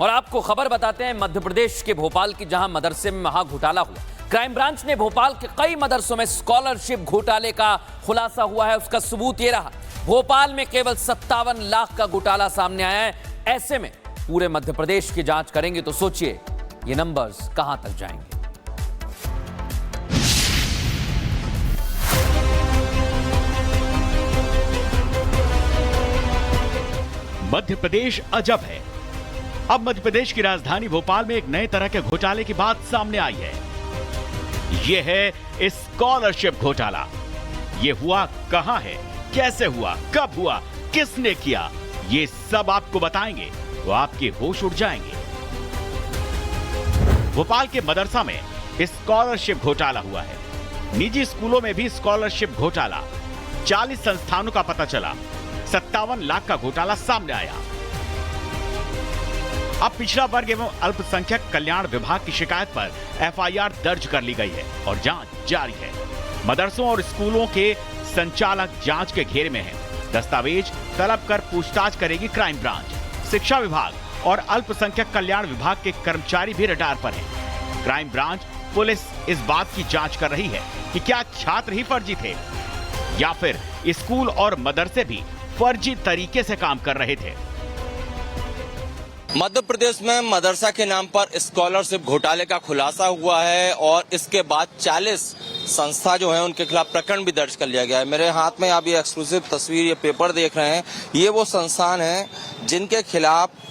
और आपको खबर बताते हैं मध्य प्रदेश के भोपाल की, जहां मदरसे में महा घोटाला हुआ। क्राइम ब्रांच ने भोपाल के कई मदरसों में स्कॉलरशिप घोटाले का खुलासा हुआ है। उसका सबूत ये रहा, भोपाल में केवल 57 लाख का घोटाला सामने आया है। ऐसे में पूरे मध्य प्रदेश की जांच करेंगे तो सोचिए ये नंबर्स कहां तक जाएंगे। मध्य प्रदेश अजब है। अब मध्य प्रदेश की राजधानी भोपाल में एक नए तरह के घोटाले की बात सामने आई है। यह है स्कॉलरशिप घोटाला। यह हुआ कहां है, कैसे हुआ, कब हुआ, किसने किया, ये सब आपको बताएंगे तो आपके होश उड़ जाएंगे। भोपाल के मदरसा में स्कॉलरशिप घोटाला हुआ है। निजी स्कूलों में भी स्कॉलरशिप घोटाला। 40 संस्थानों का पता चला। 57 लाख का घोटाला सामने आया। अब पिछड़ा वर्ग एवं अल्पसंख्यक कल्याण विभाग की शिकायत पर एफआईआर दर्ज कर ली गई है और जांच जारी है। मदरसों और स्कूलों के संचालक जांच के घेरे में हैं। दस्तावेज तलब कर पूछताछ करेगी क्राइम ब्रांच। शिक्षा विभाग और अल्पसंख्यक कल्याण विभाग के कर्मचारी भी रडार पर हैं। क्राइम ब्रांच पुलिस इस बात की जांच कर रही है कि क्या छात्र ही फर्जी थे या फिर स्कूल और मदरसे भी फर्जी तरीके से काम कर रहे थे। मध्य प्रदेश में मदरसा के नाम पर स्कॉलरशिप घोटाले का खुलासा हुआ है और इसके बाद 40 संस्था जो है उनके खिलाफ प्रकरण भी दर्ज कर लिया गया है। मेरे हाथ में आप ये एक्सक्लूसिव तस्वीर, ये पेपर देख रहे हैं, ये वो संस्थान हैं जिनके खिलाफ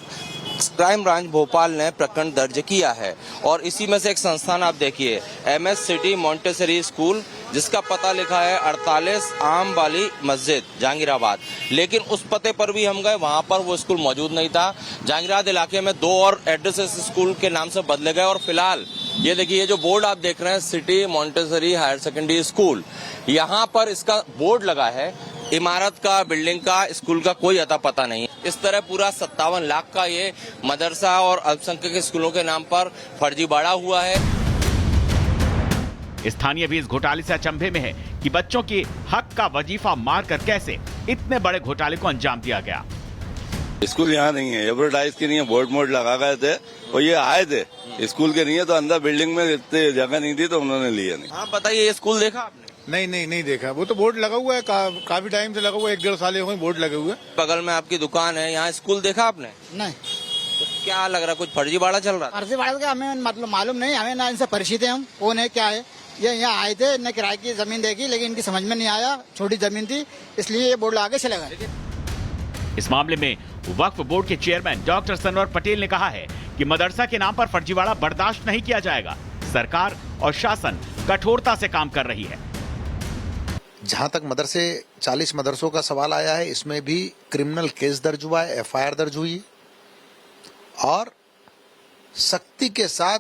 क्राइम ब्रांच भोपाल ने प्रकरण दर्ज किया है। और इसी में से एक संस्थान आप देखिए, MS सिटी मॉन्टेसरी स्कूल, जिसका पता लिखा है 48 आम वाली मस्जिद जहांगीराबाद। लेकिन उस पते पर भी हम गए, वहां पर वो स्कूल मौजूद नहीं था। जहांगीराबाद इलाके में 2 और एड्रेसेस स्कूल के नाम से बदले गए और फिलहाल ये देखिए, ये जो बोर्ड आप देख रहे हैं, city Montessori higher secondary school, यहाँ पर इसका बोर्ड लगा है। इमारत का, बिल्डिंग का, स्कूल का कोई अता पता नहीं। इस तरह पूरा 57 लाख का ये मदरसा और अल्पसंख्यक स्कूलों के नाम पर फर्जीवाड़ा हुआ है। स्थानीय भी इस घोटाले से अचंभे में है कि बच्चों के हक का वजीफा मारकर कैसे इतने बड़े घोटाले को अंजाम दिया गया। स्कूल यहाँ नहीं है, एडवर्टाइज के नहीं है, बोर्ड मोड लगा गए थे और ये आए थे। स्कूल के नहीं है तो अंदर बिल्डिंग में इतनी जगह नहीं थी तो उन्होंने लिया नहीं। हाँ बताइए, ये स्कूल देखा आपने? नहीं देखा। वो तो बोर्ड लगा हुआ है, काफी टाइम से लगा हुआ है, 1-1.5 साल हो गए बोर्ड लगे हुए। बगल में आपकी दुकान है, यहाँ स्कूल देखा आपने? नहीं। तो क्या लग रहा है, कुछ फर्जीवाड़ा चल रहा है? फर्जीवाड़ा का हमें मतलब मालूम नहीं, हमें ना इनसे परिचित है, हम कौन है क्या है। ये यहाँ आए थे, इन्हें किराए की जमीन देखी, लेकिन इनकी समझ में नहीं आया, छोटी जमीन थी, इसलिए ये बोर्ड लगा के चले गए। इस मामले में वक्फ बोर्ड के चेयरमैन डॉक्टर सनवर पटेल ने कहा है कि मदरसा के नाम पर फर्जीवाड़ा बर्दाश्त नहीं किया जाएगा। सरकार और शासन कठोरता से काम कर रही है। जहां तक 40 मदरसों का सवाल आया है, इसमें भी क्रिमिनल केस दर्ज हुआ है, एफआईआर दर्ज हुई और सख्ती के साथ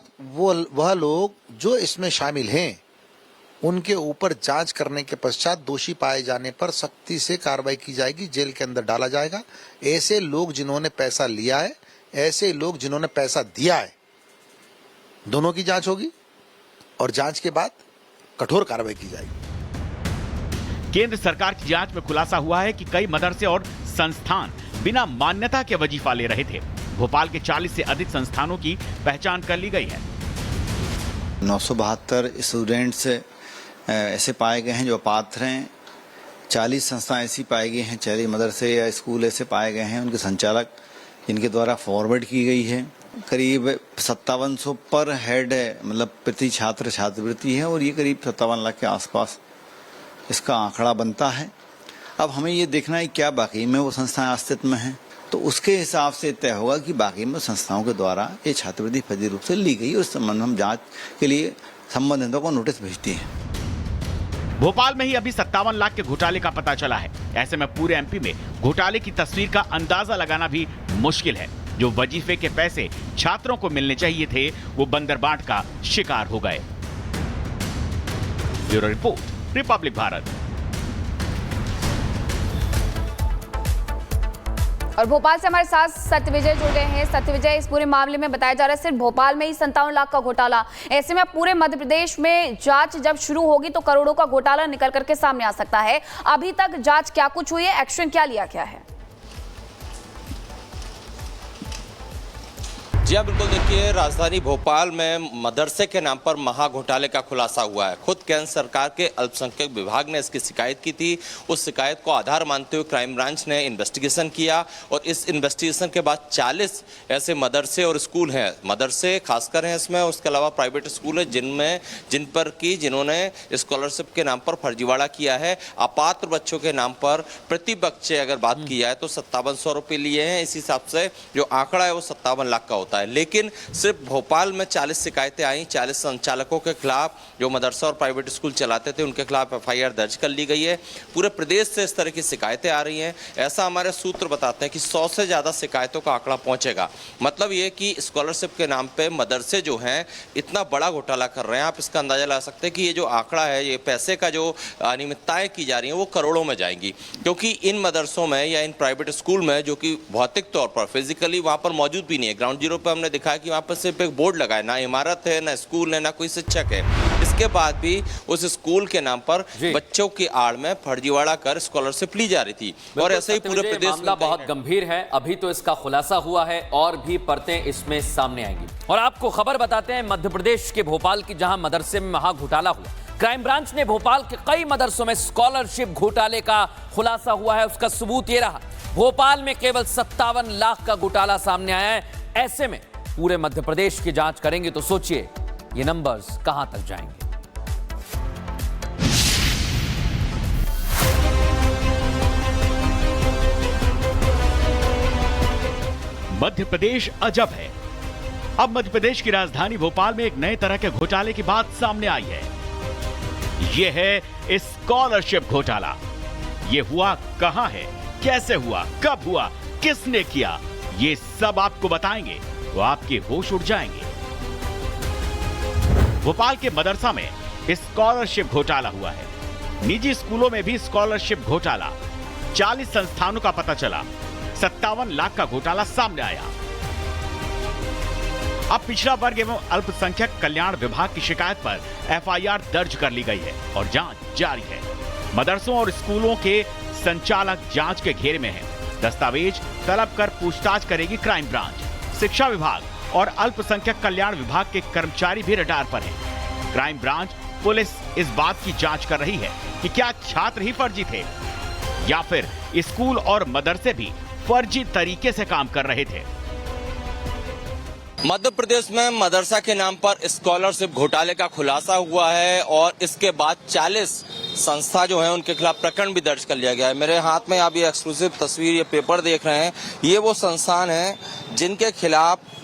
वह लोग जो इसमें शामिल हैं उनके ऊपर जांच करने के पश्चात दोषी पाए जाने पर सख्ती से कार्रवाई की जाएगी, जेल के अंदर डाला जाएगा। ऐसे लोग जिन्होंने पैसा लिया है, ऐसे लोग जिन्होंने पैसा दिया है, दोनों की जांच होगी और जांच के बाद कठोर कार्रवाई की जाएगी। केंद्र सरकार की जांच में खुलासा हुआ है कि कई मदरसे और संस्थान बिना मान्यता के वजीफा ले रहे थे। भोपाल के 40 से अधिक संस्थानों की पहचान कर ली गई है। 972 स्टूडेंट्स ऐसे पाए गए हैं जो अपात्र हैं। 40 संस्थाएं ऐसी पाई गई हैं, 40 मदरसे या स्कूल ऐसे पाए गए हैं, उनके संचालक इनके द्वारा फॉरवर्ड की गई है। करीब 5700 पर हेड है, मतलब प्रति छात्र छात्रवृत्ति है और ये करीब 57 लाख के आसपास इसका आंकड़ा बनता है। अब हमें ये देखना है क्या बाकी में वो संस्थाएं अस्तित्व में हैं, तो उसके हिसाब से तय होगा कि बाकी में संस्थाओं के द्वारा ये छात्रवृत्ति फर्जी रूप से ली गई और इस संबंध में हम जांच के लिए संबंधितों को नोटिस भेजते हैं। भोपाल में ही अभी 57 लाख के घोटाले का पता चला है। ऐसे में पूरे एमपी में घोटाले की तस्वीर का अंदाजा लगाना भी मुश्किल है। जो वजीफे के पैसे छात्रों को मिलने चाहिए थे, वो बंदरबाट का शिकार हो गए। Bureau report, Republic Bharat. और भोपाल से हमारे साथ सत्यविजय जुड़ गए हैं। सत्यविजय, इस पूरे मामले में बताया जा रहा है सिर्फ भोपाल में ही 57 लाख का घोटाला। ऐसे में पूरे मध्य प्रदेश में जांच जब शुरू होगी तो करोड़ों का घोटाला निकल करके सामने आ सकता है। अभी तक जांच क्या कुछ हुई है, एक्शन क्या लिया गया है? जी हाँ, बिल्कुल। देखिए, राजधानी भोपाल में मदरसे के नाम पर महा घोटाले का खुलासा हुआ है। खुद केंद्र सरकार के अल्पसंख्यक विभाग ने इसकी शिकायत की थी। उस शिकायत को आधार मानते हुए क्राइम ब्रांच ने इन्वेस्टिगेशन किया और इस इन्वेस्टिगेशन के बाद 40 ऐसे मदरसे और स्कूल हैं, मदरसे खासकर हैं इसमें, उसके अलावा प्राइवेट स्कूल है जिन्होंने स्कॉलरशिप के नाम पर फर्जीवाड़ा किया है। अपात्र बच्चों के नाम पर प्रति बच्चे अगर बात की जाए तो 5700 रुपये लिए हैं। इस हिसाब से जो आंकड़ा है वो 57 लाख का होता है। लेकिन सिर्फ भोपाल में 40 शिकायतें आई, 40 संचालकों के खिलाफ, जो मदरसा और प्राइवेट स्कूल चलाते थे उनके खिलाफ FIR दर्ज कर ली गई है। पूरे प्रदेश से इस तरह की शिकायतें आ रही हैं। ऐसा हमारे सूत्र बताते हैं कि 100 से ज़्यादा शिकायतों का आंकड़ा पहुंचेगा। मतलब ये कि स्कॉलरशिप के नाम पे मदरसे जो हैं इतना बड़ा घोटाला कर रहे हैं। आप इसका अंदाजा लगा सकते हैं कि ये जो आंकड़ा है, ये पैसे का जो अनियमितताएं की जा रही हैं वो करोड़ों में जाएंगी, क्योंकि इन मदरसों में या इन प्राइवेट स्कूल में, जो कि भौतिक तौर पर फिजिकली वहाँ पर मौजूद भी नहीं है, ग्राउंड जीरो पर हमने दिखाया कि वहाँ पर सिर्फ एक बोर्ड लगा है, ना इमारत है, ना स्कूल है, ना कोई शिक्षक है। इसके बाद भी उस स्कूल के नाम पर बच्चों की आड़ में फर्जीवाड़ा कर स्कॉलरशिप ली जा रही थी। और ऐसे ही पूरे प्रदेश मामला बहुत गंभीर है। अभी तो इसका खुलासा हुआ है और भी परतें इसमें सामने आएंगी। और आपको खबर बताते हैं मध्य प्रदेश के भोपाल की, जहां मदरसे में महा घोटाला हुआ। क्राइम ब्रांच ने भोपाल के कई मदरसों में स्कॉलरशिप घोटाले का खुलासा हुआ है। उसका सबूत ये रहा, भोपाल में केवल 57 लाख का घोटाला सामने आया है। ऐसे में पूरे मध्य प्रदेश की जांच करेंगे तो सोचिए ये नंबर्स कहां तक जाएंगे। मध्य प्रदेश अजब है। अब मध्य प्रदेश की राजधानी भोपाल में एक नए तरह के घोटाले की बात सामने आई है। यह है स्कॉलरशिप घोटाला। यह हुआ कहां है, कैसे हुआ, कब हुआ, किसने किया, ये सब आपको बताएंगे तो आपके होश उड़ जाएंगे। भोपाल के मदरसा में स्कॉलरशिप घोटाला हुआ है। निजी स्कूलों में भी स्कॉलरशिप घोटाला। 40 संस्थानों का पता चला। 57 लाख का घोटाला सामने आया। अब पिछड़ा वर्ग एवं अल्पसंख्यक कल्याण विभाग की शिकायत पर FIR दर्ज कर ली गई है और जांच जारी है। मदरसों और स्कूलों के संचालक जांच के घेरे में हैं। दस्तावेज तलब कर पूछताछ करेगी क्राइम ब्रांच। शिक्षा विभाग और अल्पसंख्यक कल्याण विभाग के कर्मचारी भी रडार पर हैं। क्राइम ब्रांच पुलिस इस बात की जांच कर रही है कि क्या छात्र ही फर्जी थे या फिर स्कूल और मदरसे भी फर्जी तरीके से काम कर रहे थे। मध्य प्रदेश में मदरसा के नाम पर स्कॉलरशिप घोटाले का खुलासा हुआ है और इसके बाद 40 संस्था जो है उनके खिलाफ प्रकरण भी दर्ज कर लिया गया है। मेरे हाथ में आप ये एक्सक्लूसिव तस्वीर, ये पेपर देख रहे हैं, ये वो संस्थान हैं जिनके खिलाफ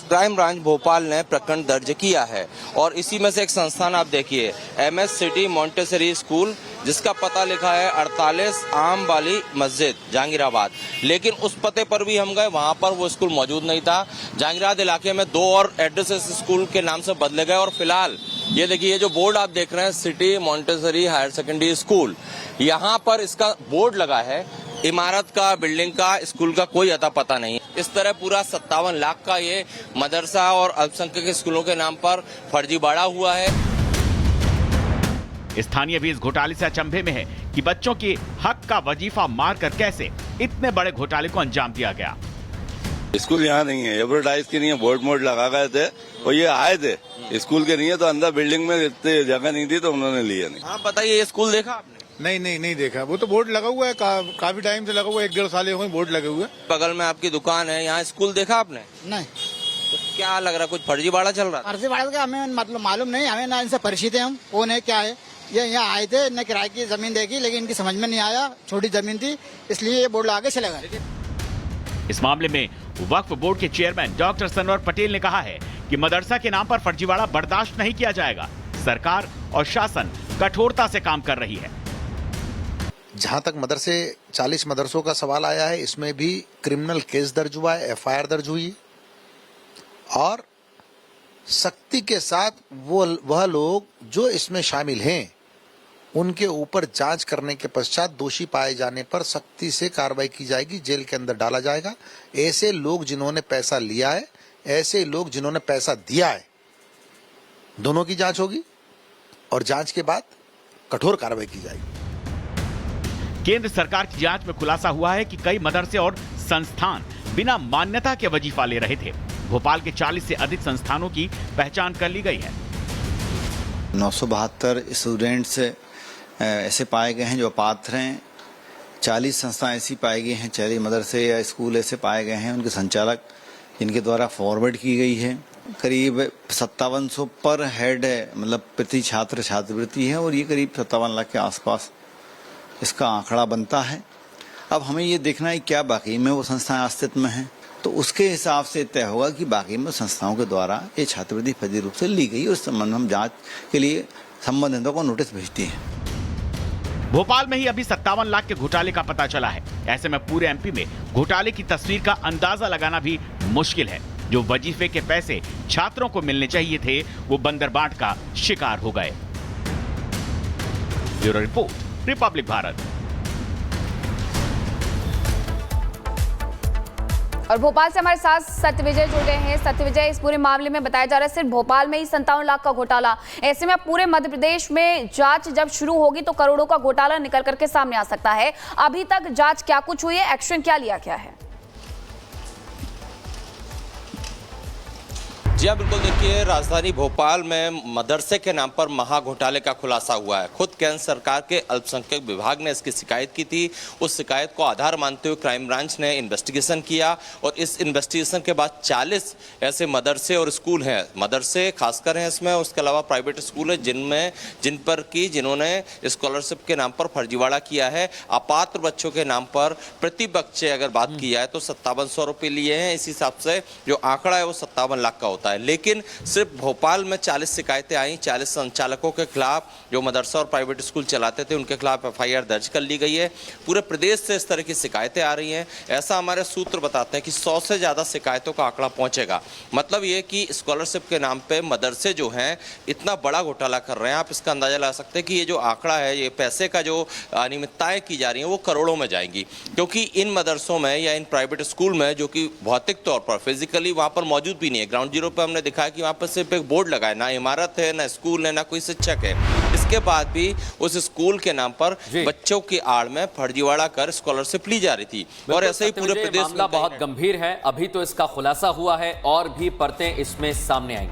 क्राइम ब्रांच भोपाल ने प्रकरण दर्ज किया है। और इसी में से एक संस्थान आप देखिए, MS सिटी मॉन्टेसरी स्कूल, जिसका पता लिखा है 48 आम वाली मस्जिद जहांगीराबाद। लेकिन उस पते पर भी हम गए, वहां पर वो स्कूल मौजूद नहीं था। जहांगीराबाद इलाके में 2 और एड्रेसेस स्कूल के नाम से बदले गए और फिलहाल ये देखिए, ये जो बोर्ड आप देख रहे हैं, city Montessori higher secondary school, यहाँ पर इसका बोर्ड लगा है। इमारत का, बिल्डिंग का, स्कूल का कोई अता पता नहीं। इस तरह पूरा 57 लाख का ये मदरसा और अल्पसंख्यक स्कूलों के नाम पर फर्जीवाड़ा हुआ है। स्थानीय भी इस घोटाले से अचंभे में है कि बच्चों के हक का वजीफा मारकर कैसे इतने बड़े घोटाले को अंजाम दिया गया। स्कूल यहाँ नहीं है, एडवर्टाइज के नहीं है, बोर्ड मोड लगा गए थे और ये आए थे। स्कूल के नहीं है तो अंदर बिल्डिंग में इतनी जगह नहीं थी तो उन्होंने लिया नहीं। हाँ, बताइए, ये स्कूल देखा आपने? नहीं देखा। वो तो बोर्ड लगा हुआ है, काफी टाइम से लगा हुआ है, 1-1.5 साल हो गए बोर्ड लगे हुए। बगल में आपकी दुकान है, यहाँ स्कूल देखा आपने? नहीं। तो क्या लग रहा है, कुछ फर्जीवाड़ा चल रहा है? फर्जीवाड़ा का हमें मतलब मालूम नहीं, हमें ना इनसे परिचित है, हम कौन है क्या है। ये यहाँ आए थे, इन्हें किराए की जमीन देखी, लेकिन इनकी समझ में नहीं आया, छोटी जमीन थी, इसलिए ये बोर्ड लगा के चले गए। इस मामले में वक्फ बोर्ड के चेयरमैन डॉक्टर सनवर पटेल ने कहा है कि मदरसा के नाम पर फर्जीवाड़ा बर्दाश्त नहीं किया जाएगा। सरकार और शासन कठोरता से काम कर रही है। जहां तक 40 मदरसों का सवाल आया है, इसमें भी क्रिमिनल केस दर्ज हुआ है, FIR दर्ज हुई और सख्ती के साथ वह लोग जो इसमें शामिल हैं उनके ऊपर जांच करने के पश्चात दोषी पाए जाने पर सख्ती से कार्रवाई की जाएगी, जेल के अंदर डाला जाएगा। ऐसे लोग जिन्होंने पैसा लिया है, ऐसे लोग जिन्होंने पैसा दिया है, दोनों की जांच होगी और जांच के बाद कठोर कार्रवाई की जाएगी। केंद्र सरकार की जांच में खुलासा हुआ है कि कई मदरसे और संस्थान बिना मान्यता के वजीफा ले रहे थे। भोपाल के 40 से अधिक संस्थानों की पहचान कर ली गई है। 972 स्टूडेंट्स ऐसे पाए गए हैं जो अपात्र हैं। 40 संस्थाएं ऐसी पाई गई हैं, 40 मदरसे या स्कूल ऐसे पाए गए हैं, उनके संचालक इनके द्वारा फॉरवर्ड की गई है। करीब 5700 पर हेड है, मतलब प्रति छात्र छात्रवृत्ति है, और ये करीब 57 लाख के आसपास इसका आंकड़ा बनता है। अब हमें ये देखना है क्या बाकी में वो संस्थाएं अस्तित्व में हैं, तो उसके हिसाब से तय होगा कि बाकी में संस्थाओं के द्वारा ये छात्रवृत्ति फर्जी रूप से ली गई, और इस संबंध में हम जांच के लिए संबंधितों को नोटिस भेजते हैं। भोपाल में ही अभी 57 लाख के घोटाले का पता चला है। ऐसे में पूरे एमपी में घोटाले की तस्वीर का अंदाजा लगाना भी मुश्किल है। जो वजीफे के पैसे छात्रों को मिलने चाहिए थे, वो बंदरबाट का शिकार हो गए। Bureau report, Republic Bharat. और भोपाल से हमारे साथ सत्यविजय जुड़ गए हैं। सत्यविजय, इस पूरे मामले में बताया जा रहा है सिर्फ भोपाल में ही 57 लाख का घोटाला। ऐसे में पूरे मध्य प्रदेश में जांच जब शुरू होगी तो करोड़ों का घोटाला निकल करके सामने आ सकता है। अभी तक जांच क्या कुछ हुई है, एक्शन क्या लिया गया है? जी हाँ, बिल्कुल। देखिए, राजधानी भोपाल में मदरसे के नाम पर महा घोटाले का खुलासा हुआ है। खुद केंद्र सरकार के अल्पसंख्यक विभाग ने इसकी शिकायत की थी। उस शिकायत को आधार मानते हुए क्राइम ब्रांच ने इन्वेस्टिगेशन किया, और इस इन्वेस्टिगेशन के बाद 40 ऐसे मदरसे और स्कूल हैं, मदरसे खासकर हैं इसमें, उसके अलावा प्राइवेट स्कूल है जिन्होंने स्कॉलरशिप के नाम पर फर्जीवाड़ा किया है। अपात्र बच्चों के नाम पर प्रति बच्चे अगर बात की जाए तो 5700 रुपये लिए हैं। इस हिसाब से जो आंकड़ा है वो 57 लाख का होता है। लेकिन सिर्फ भोपाल में 40 शिकायतें आई। 40 संचालकों के खिलाफ, जो मदरसा और प्राइवेट स्कूल चलाते थे, उनके खिलाफ FIR दर्ज कर ली गई है। पूरे प्रदेश से इस तरह की शिकायतें आ रही हैं। ऐसा हमारे सूत्र बताते हैं कि 100 से ज्यादा शिकायतों का आंकड़ा पहुंचेगा। मतलब ये कि स्कॉलरशिप के नाम पे मदरसे जो हैं इतना बड़ा घोटाला कर रहे हैं। आप इसका अंदाजा लगा सकते हैं कि ये जो आंकड़ा है, ये पैसे का जो अनियमितताएं की जा रही हैं वो करोड़ों में जाएंगी। क्योंकि इन मदरसों में या इन प्राइवेट स्कूल में, जो कि भौतिक तौर पर फिजिकली वहां पर मौजूद भी नहीं है, ग्राउंड जीरो पे हमने दिखाया कि वहां पर सिर्फ एक बोर्ड लगा है, ना इमारत है, ना स्कूल है, ना कोई शिक्षक है। इसके बाद भी उस स्कूल के नाम पर बच्चों की आड़ में फर्जीवाड़ा कर स्कॉलरशिप ली जा रही थी। और ऐसे ही पूरे प्रदेश में मामला बहुत गंभीर है। अभी तो इसका खुलासा हुआ है और भी परतें इसमें सामने आएंगी।